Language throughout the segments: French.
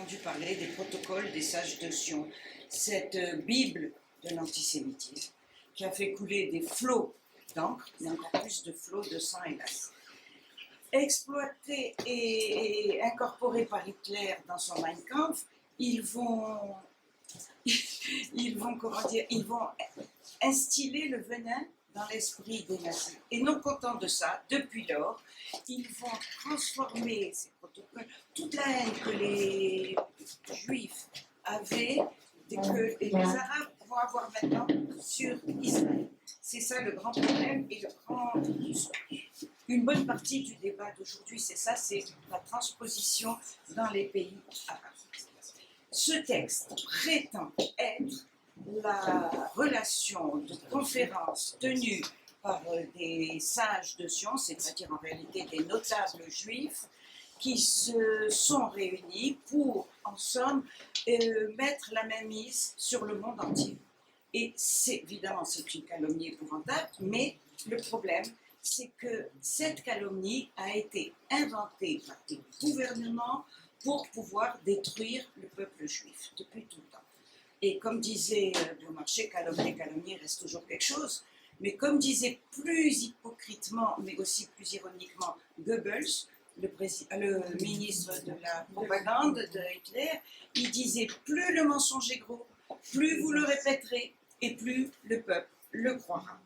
entendu parler des protocoles des sages de Sion, cette Bible de l'antisémitisme qui a fait couler des flots d'encre, mais encore plus de flots de sang, hélas. Exploité et incorporé par Hitler dans son Mein Kampf, ils vont instiller le venin dans l'esprit des nazis. Et non content de ça, depuis lors, ils vont transformer ces protocoles, toute la haine que les Juifs avaient, que les Arabes vont avoir maintenant sur Israël. C'est ça le grand problème et une bonne partie du débat d'aujourd'hui, c'est ça, c'est la transposition dans les pays arabes. Ce texte prétend être la relation de conférence tenue par des sages de Sion, c'est-à-dire en réalité des notables juifs, qui se sont réunis pour, en somme, mettre la mainmise sur le monde entier. Et évidemment, c'est une calomnie épouvantable, mais le problème, c'est que cette calomnie a été inventée par des gouvernements pour pouvoir détruire le peuple juif depuis tout le temps. Et comme disait Beaumarchais, calomnie reste toujours quelque chose, mais comme disait plus hypocritement, mais aussi plus ironiquement, Goebbels, le ministre de la propagande de Hitler, il disait plus le mensonge est gros, plus vous le répéterez et plus le peuple le croira.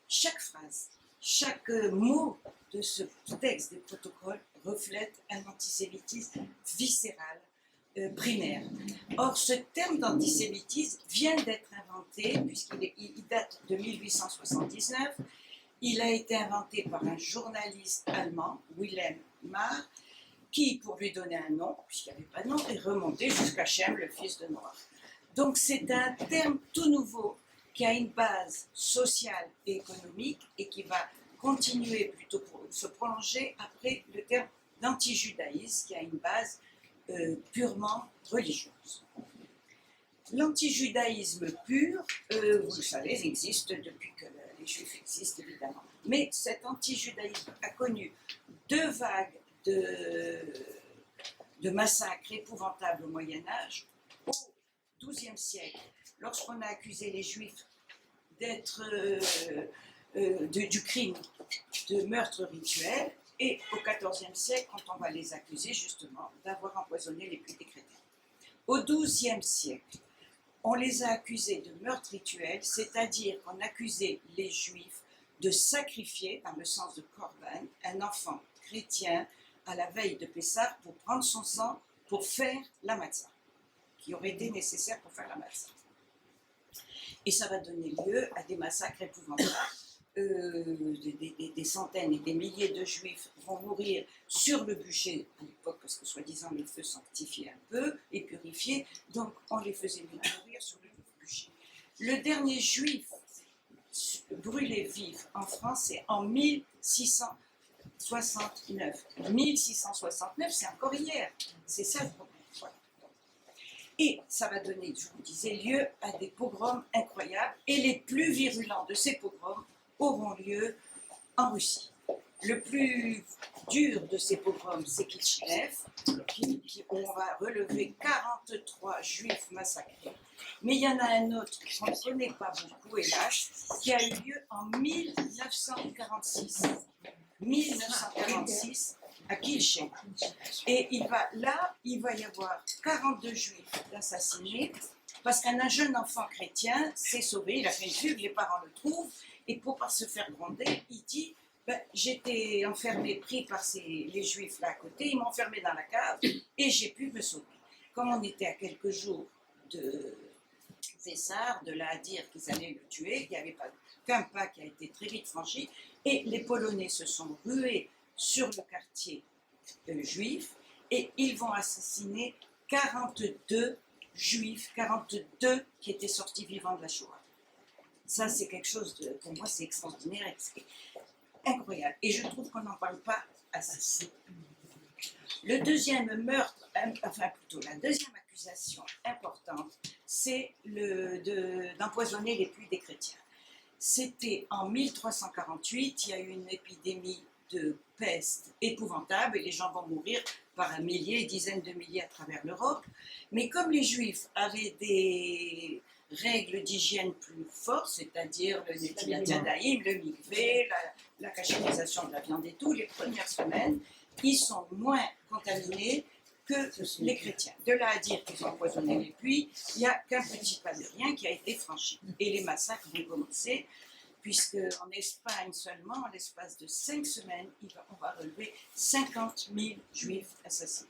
Chaque phrase, chaque mot de ce texte des protocoles reflète un antisémitisme viscéral, primaire. Or, ce terme d'antisémitisme vient d'être inventé, puisqu'il date de 1879. Il a été inventé par un journaliste allemand, Wilhelm Marr, qui, pour lui donner un nom, puisqu'il n'y avait pas de nom, est remonté jusqu'à Shem, le fils de Noach. Donc, c'est un terme tout nouveau qui a une base sociale et économique et qui va continuer plutôt pour se prolonger après le terme d'antijudaïsme qui a une base purement religieuse. L'antijudaïsme pur, vous le savez, existe depuis que les Juifs existent évidemment. Mais cet antijudaïsme a connu deux vagues de massacres épouvantables au Moyen-Âge. Au XIIe siècle, lorsqu'on a accusé les Juifs d'être du crime de meurtre rituel, et au XIVe siècle, quand on va les accuser justement d'avoir empoisonné les puits des chrétiens. Au XIIe siècle, on les a accusés de meurtre rituel, c'est-à-dire qu'on accusait les Juifs de sacrifier, dans le sens de Corban, un enfant chrétien à la veille de Pessah pour prendre son sang pour faire la matzah, qui aurait été nécessaire pour faire la matzah. Et ça va donner lieu à des massacres épouvantables. Des centaines et des milliers de Juifs vont mourir sur le bûcher à l'époque, parce que soi-disant le feu sanctifiait un peu et purifiait, donc on les faisait mourir sur le bûcher. Le dernier Juif brûlé vif en France, c'est en 1669. 1669, c'est encore hier. C'est ça le problème. Voilà. Et ça va donner, je vous disais, lieu à des pogroms incroyables, et les plus virulents de ces pogroms auront lieu en Russie. Le plus dur de ces pogroms, c'est Kishinev, où on va relever 43 juifs massacrés. Mais il y en a un autre qu'on ne connaît pas beaucoup, hélas, qui a eu lieu en 1946. 1946 à Kilchen. Et il va y avoir 42 juifs assassinés, parce qu'un jeune enfant chrétien s'est sauvé, il a fait une fugue, les parents le trouvent, et pour pas se faire gronder, il dit j'étais enfermé, pris par les juifs là à côté, ils m'ont enfermé dans la cave et j'ai pu me sauver. Comme on était à quelques jours de César, de là à dire qu'ils allaient le tuer, il n'y avait pas qu'un pas qui a été très vite franchi, et les Polonais se sont rués sur le quartier juif et ils vont assassiner 42 juifs, 42 qui étaient sortis vivants de la Shoah. Ça, c'est quelque chose, pour moi, c'est extraordinaire, c'est incroyable. Et je trouve qu'on n'en parle pas assez. Le deuxième meurtre, enfin plutôt la deuxième accusation importante, c'est d'empoisonner les puits des chrétiens. C'était en 1348, il y a eu une épidémie de peste épouvantable et les gens vont mourir par milliers, dizaines de milliers à travers l'Europe. Mais comme les Juifs avaient des règles d'hygiène plus fortes, c'est-à-dire le Netilat Yadayim, le mikvé, la cachetisation de la viande et tout, les premières semaines, ils sont moins contaminés que les chrétiens. De là à dire qu'ils ont empoisonné les puits, il n'y a qu'un petit pas de rien qui a été franchi. Et les massacres vont commencer, puisque en Espagne seulement, en l'espace de 5 semaines, on va relever 50 000 juifs assassinés.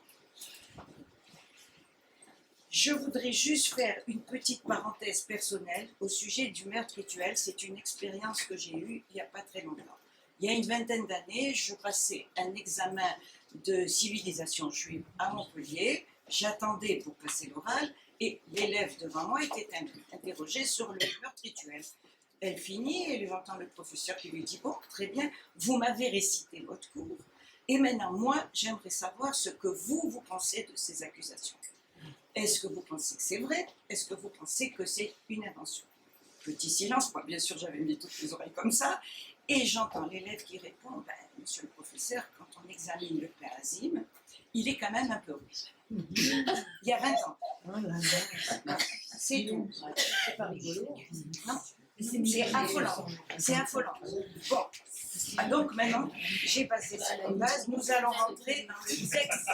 Je voudrais juste faire une petite parenthèse personnelle au sujet du meurtre rituel. C'est une expérience que j'ai eue il n'y a pas très longtemps. Il y a une vingtaine d'années, je passais un examen de civilisation juive à Montpellier. J'attendais pour passer l'oral et l'élève devant moi était interrogé sur le meurtre rituel. Elle finit et j'entends le professeur qui lui dit « Bon, très bien, vous m'avez récité votre cours et maintenant, moi, j'aimerais savoir ce que vous pensez de ces accusations. Est-ce que vous pensez que c'est vrai? Est-ce que vous pensez que c'est une invention ?» Petit silence, moi bien sûr j'avais mis toutes les oreilles comme ça, et j'entends l'élève qui répond « Ben, monsieur le professeur, quand on examine le Péazim, il est quand même un peu russe. » Il y a 20 ans. C'est tout. C'est pas rigolo. Non, c'est affolant. C'est affolant. Bon, donc maintenant, j'ai passé cette base. Nous allons rentrer dans le texte,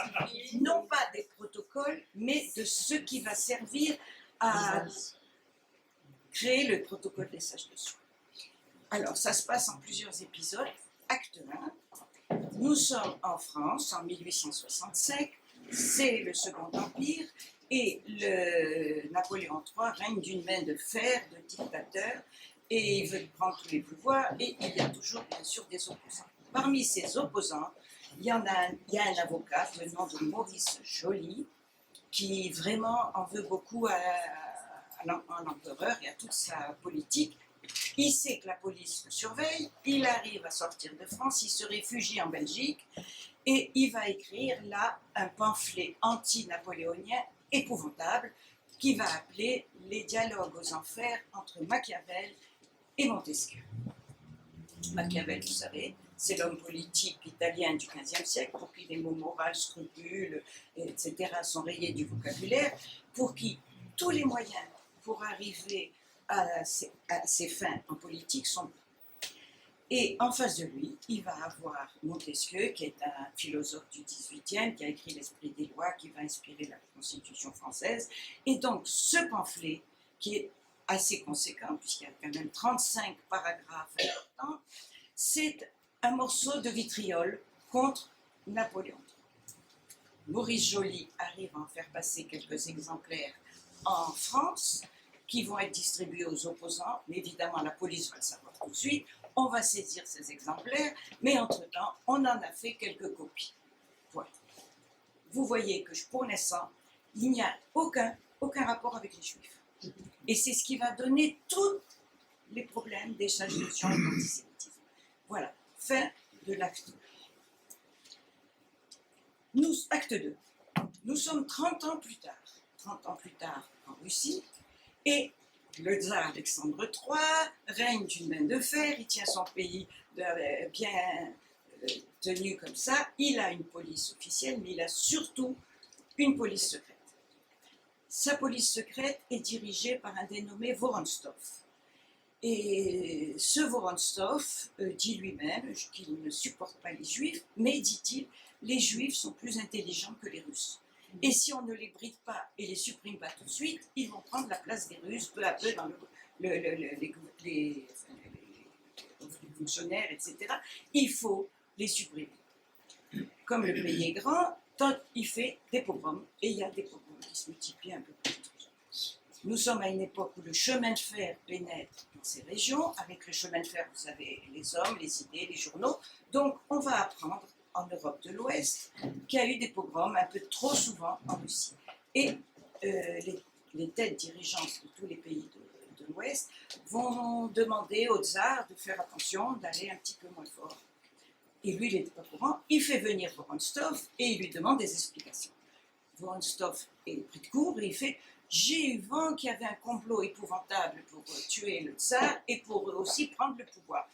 non pas des protocoles, mais de ce qui va servir à créer le protocole des sages de soi. Alors, ça se passe en plusieurs épisodes. Acte 1, nous sommes en France en 1865, c'est le Second Empire, et le Napoléon III règne d'une main de fer, de dictateur, et il veut prendre tous les pouvoirs, et il y a toujours, bien sûr, des opposants. Parmi ces opposants, il y a un avocat, le nom de Maurice Joly, qui vraiment en veut beaucoup à l'empereur et à toute sa politique. Il sait que la police le surveille, il arrive à sortir de France, il se réfugie en Belgique, et il va écrire là un pamphlet anti-napoléonien épouvantable qui va appeler les dialogues aux enfers entre Machiavel et Montesquieu. Machiavel, vous savez, c'est l'homme politique italien du XVe siècle pour qui les mots moraux, scrupules, etc. sont rayés du vocabulaire, pour qui tous les moyens pour arriver à ses fins en politique sont bons. Et en face de lui, il va avoir Montesquieu, qui est un philosophe du XVIIIe, qui a écrit l'Esprit des lois, qui va inspirer la Constitution française. Et donc, ce pamphlet, qui est assez conséquent, puisqu'il y a quand même 35 paragraphes importants, c'est un morceau de vitriol contre Napoléon III. Maurice Joly arrive à en faire passer quelques exemplaires en France, qui vont être distribués aux opposants, mais évidemment la police va le savoir tout de suite. On va saisir ces exemplaires, mais entre-temps, on en a fait quelques copies. Voilà. Vous voyez que pour l'instant, il n'y a aucun rapport avec les Juifs. Et c'est ce qui va donner tous les problèmes des sages notions et de l'antisémitisme. Voilà, fin de l'acte 2. Acte 2. Nous sommes 30 ans plus tard en Russie, et le tsar Alexandre III règne d'une main de fer, il tient son pays bien tenu comme ça, il a une police officielle, mais il a surtout une police secrète. Sa police secrète est dirigée par un dénommé Vorontsov. Et ce Vorontsov dit lui-même qu'il ne supporte pas les Juifs, mais, dit-il, les Juifs sont plus intelligents que les Russes. Et si on ne les bride pas et les supprime pas tout de suite, ils vont prendre la place des Russes peu à peu dans les fonctionnaires, etc. Il faut les supprimer. Comme le pays est grand, tant il fait des pogroms, et il y a des pogroms qui se multiplient un peu partout. Nous sommes à une époque où le chemin de fer pénètre dans ces régions. Avec le chemin de fer, vous savez, les hommes, les idées, les journaux. Donc, on va apprendre en Europe de l'Ouest qu'il y a eu des pogroms un peu trop souvent en Russie. Et les têtes dirigeantes de tous les pays de l'Ouest vont demander au tsar de faire attention, d'aller un petit peu moins fort. Et lui, il n'était pas au courant. Il fait venir Vorontsov et il lui demande des explications. Vorontsov est pris de court et il fait « J'ai eu vent qu'il y avait un complot épouvantable pour tuer le tsar et pour aussi prendre le pouvoir. »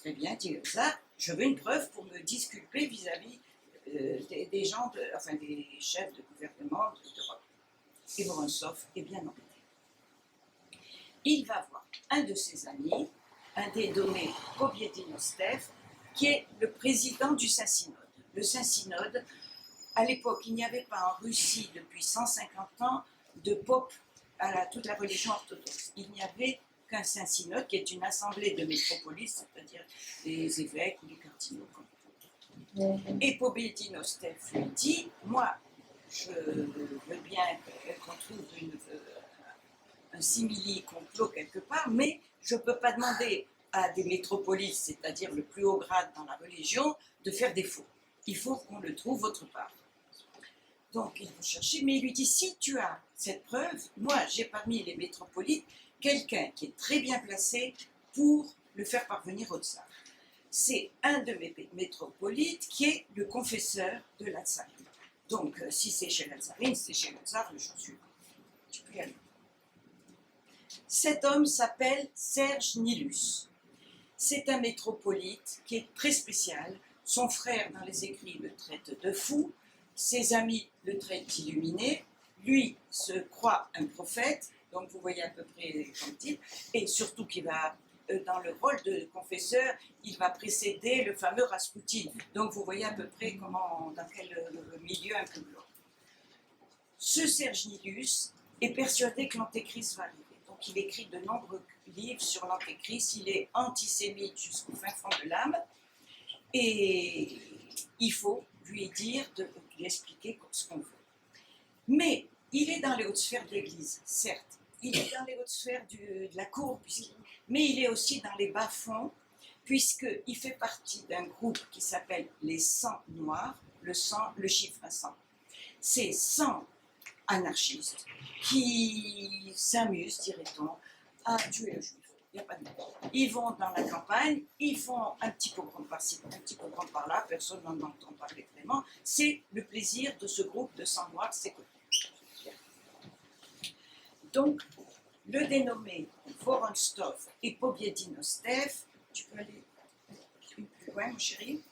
Très bien, dit le tsar, je veux une preuve pour me disculper vis-à-vis des gens, enfin des chefs de gouvernement d'Europe. Et Vorontsov est bien embêté. Il va voir un de ses amis, un dénommé Pobiedinostev, qui est le président du Saint-Synode. Le Saint-Synode, à l'époque, il n'y avait pas en Russie depuis 150 ans de pope à toute la religion orthodoxe. Il n'y avait qu'un Saint-Synode qui est une assemblée de métropolis, c'est-à-dire les évêques ou les cardinaux. Et Pobiedinostev lui dit, moi, je veux bien qu'on trouve un simili-complot quelque part, mais je ne peux pas demander à des métropolis, c'est-à-dire le plus haut grade dans la religion, de faire des faux. Il faut qu'on le trouve autre part. Donc il faut chercher, mais il lui dit, si tu as cette preuve, moi j'ai parmi les métropolites quelqu'un qui est très bien placé pour le faire parvenir au tsar. C'est un de mes métropolites qui est le confesseur de la tsarine. Donc si c'est chez la tsarine, c'est chez le tsar le jour suivant. Tu peux y aller. Cet homme s'appelle Serge Nilus. C'est un métropolite qui est très spécial. Son frère, dans les écrits, le traite de fou. Ses amis le traitent d'illuminé. Lui se croit un prophète. Donc vous voyez à peu près comme type. Et surtout qu'il va, dans le rôle de confesseur, il va précéder le fameux Rasputin. Donc vous voyez à peu près comment, dans quel milieu un peu blanc. Ce Serge Nilus est persuadé que l'Antéchrist va arriver. Donc il écrit de nombreux livres sur l'Antéchrist, il est antisémite jusqu'au fin fond de l'âme, et il faut lui dire, lui expliquer ce qu'on veut. Mais il est dans les hautes sphères de l'Église, certes, il est dans les hautes sphères de la cour, mais il est aussi dans les bas-fonds, puisqu'il fait partie d'un groupe qui s'appelle les 100 Noirs, le chiffre 100. C'est 100 anarchistes qui s'amusent, dirait-on, à tuer le juif. Il n'y a pas de mots. Ils vont dans la campagne, ils font un petit pogrom par-ci, un petit pogrom par-là, personne n'en entend parler vraiment. C'est le plaisir de ce groupe de 100 noirs, c'est connu. Donc, le dénommé Vorontsov et Pobiedinostev, tu peux aller plus loin, mon chéri,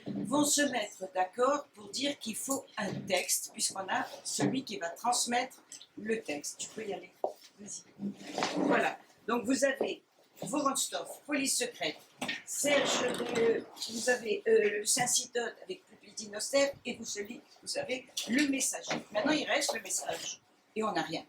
vont se mettre d'accord pour dire qu'il faut un texte, puisqu'on a celui qui va transmettre le texte. Tu peux y aller. Vas-y. Voilà. Donc vous avez Vorontsov, police secrète, Serge, vous avez le Saint-Synode avec Pobiedinostev, et vous avez le messager. Maintenant, il reste le message, et on n'a rien.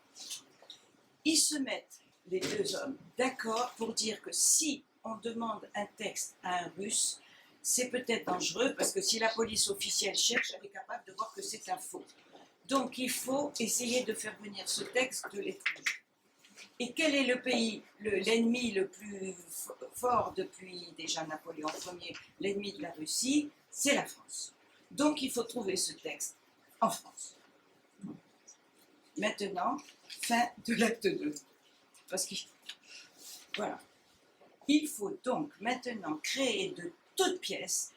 Ils se mettent, les deux hommes, d'accord pour dire que si on demande un texte à un Russe, c'est peut-être dangereux, parce que si la police officielle cherche, elle est capable de voir que c'est un faux. Donc il faut essayer de faire venir ce texte de l'étranger. Et quel est le pays, l'ennemi le plus fort depuis déjà Napoléon Ier, l'ennemi de la Russie, c'est la France. Donc il faut trouver ce texte en France. Maintenant, fin de l'acte 2. Parce que, voilà. Il faut donc maintenant créer de toutes pièces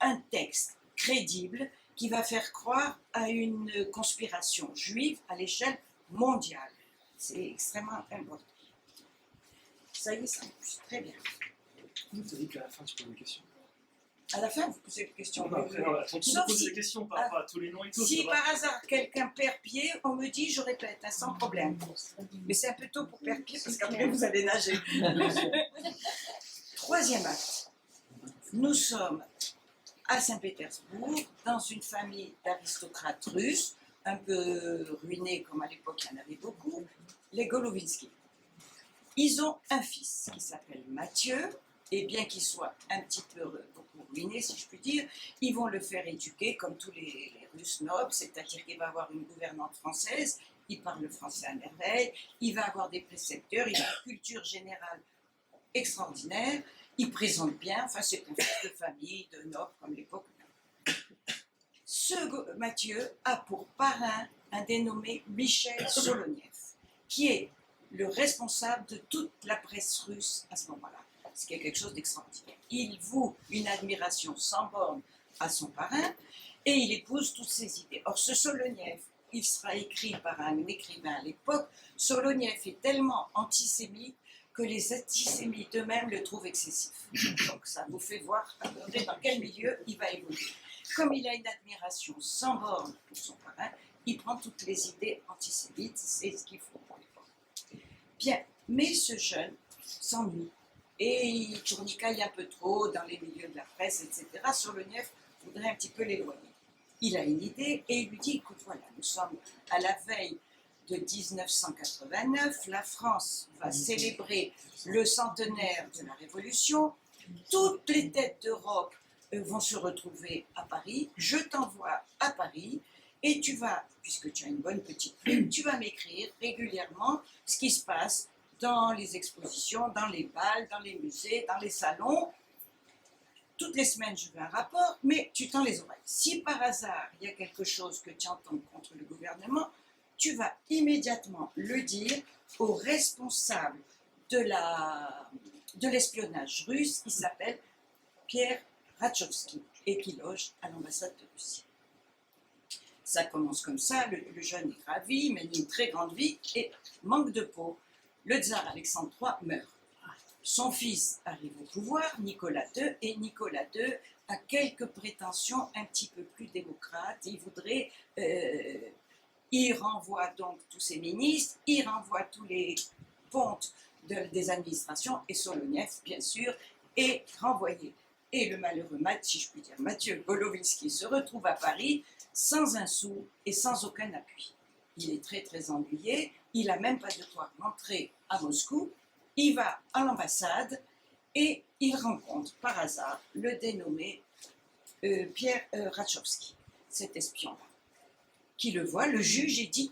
un texte crédible qui va faire croire à une conspiration juive à l'échelle mondiale. C'est extrêmement important. Ça y est, ça marche très bien. Tu as dit qu'à la fin, tu poses des questions. À la fin, vous posez des questions. Sauf poser des questions par rapport à tous les noms et tout. Si par hasard quelqu'un perd pied, on me dit, je répète, hein, sans problème. Mais c'est un peu tôt pour perdre pied parce qu'après vous allez nager. Troisième acte. Nous sommes à Saint-Pétersbourg, dans une famille d'aristocrates russes, un peu ruinés comme à l'époque il y en avait beaucoup, les Golovinsky. Ils ont un fils qui s'appelle Mathieu, et bien qu'il soit un petit peu beaucoup ruiné, si je puis dire, ils vont le faire éduquer comme tous les Russes nobles, c'est-à-dire qu'il va avoir une gouvernante française, il parle le français à merveille, il va avoir des précepteurs, il a une culture générale extraordinaire, il présente bien, enfin c'est un fils de famille, de noble comme l'époque. Ce Mathieu a pour parrain un dénommé Michel Soloniev, qui est le responsable de toute la presse russe à ce moment-là, ce qui est quelque chose d'extraordinaire. Il voue une admiration sans borne à son parrain et il épouse toutes ses idées. Or ce Soloniev, il sera écrit par un écrivain à l'époque, Soloniev est tellement antisémite que les antisémites eux-mêmes le trouvent excessif. Donc ça vous fait voir dans quel milieu il va évoluer. Comme il a une admiration sans borne pour son parrain, il prend toutes les idées antisémites, c'est ce qu'il faut pour l'époque. Bien, mais ce jeune s'ennuie et il tournicaille un peu trop dans les milieux de la presse, etc. Soloniev voudrait un petit peu l'éloigner. Il a une idée et il lui dit, écoute, voilà, nous sommes à la veille de 1989, la France va célébrer le centenaire de la Révolution, toutes les têtes d'Europe vont se retrouver à Paris, je t'envoie à Paris, et tu vas, puisque tu as une bonne petite plume, tu vas m'écrire régulièrement ce qui se passe dans les expositions, dans les balles, dans les musées, dans les salons. Toutes les semaines, je veux un rapport, mais tu tends les oreilles. Si par hasard, il y a quelque chose que tu entends contre le gouvernement, tu vas immédiatement le dire au responsable de l'espionnage russe, qui s'appelle Pierre Ratchovsky, et qui loge à l'ambassade de Russie. Ça commence comme ça, le jeune est ravi, mène une très grande vie, et manque de peau, le tsar Alexandre III meurt. Son fils arrive au pouvoir, Nicolas II, et Nicolas II a quelques prétentions un petit peu plus démocrates. Il voudrait, il renvoie donc tous ses ministres, il renvoie tous les pontes des administrations, et Soloniev, bien sûr, est renvoyé. Et le malheureux, si je puis dire, Mathieu Golovinsky se retrouve à Paris sans un sou et sans aucun appui. Il est très très ennuyé, il n'a même pas de quoi rentrer à Moscou. Il va à l'ambassade et il rencontre par hasard le dénommé Pierre Ratchovsky, cet espion-là, qui le voit, le juge et dit,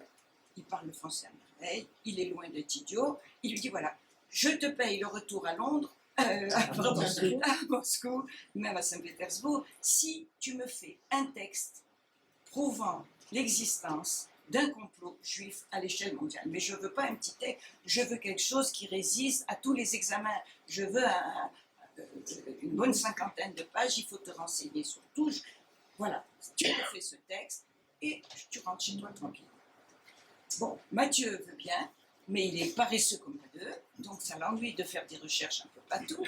il parle le français à merveille, il est loin d'être idiot, il lui dit voilà, je te paye le retour à Londres, à Moscou, même à Saint-Pétersbourg, si tu me fais un texte prouvant l'existence d'un complot juif à l'échelle mondiale. Mais je ne veux pas un petit texte, je veux quelque chose qui résiste à tous les examens. Je veux une bonne 50aine de pages, il faut te renseigner sur tout. Voilà, tu me fais ce texte et tu rentres chez toi tranquille. Bon, Mathieu veut bien, mais il est paresseux comme les deux, donc ça l'ennuie de faire des recherches un peu partout,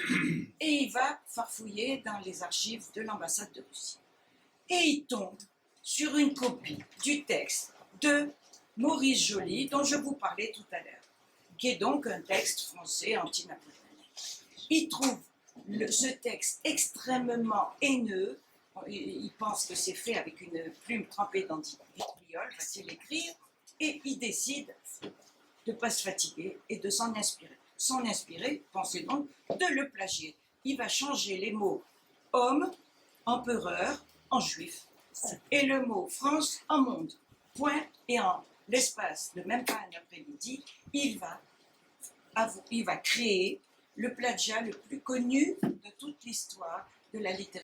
et il va farfouiller dans les archives de l'ambassade de Russie. Et il tombe sur une copie du texte de Maurice Joly, dont je vous parlais tout à l'heure, qui est donc un texte français anti-napoléonien. Il trouve ce texte extrêmement haineux, il pense que c'est fait avec une plume trempée dans du vitriol, va-t-il écrire, et il décide de ne pas se fatiguer et de s'en inspirer. S'en inspirer, pensez donc, de le plagier. Il va changer les mots homme, empereur, en juif, et le mot France en monde. Point, et en l'espace de même pas un après-midi, il va créer le plagiat le plus connu de toute l'histoire de la littérature.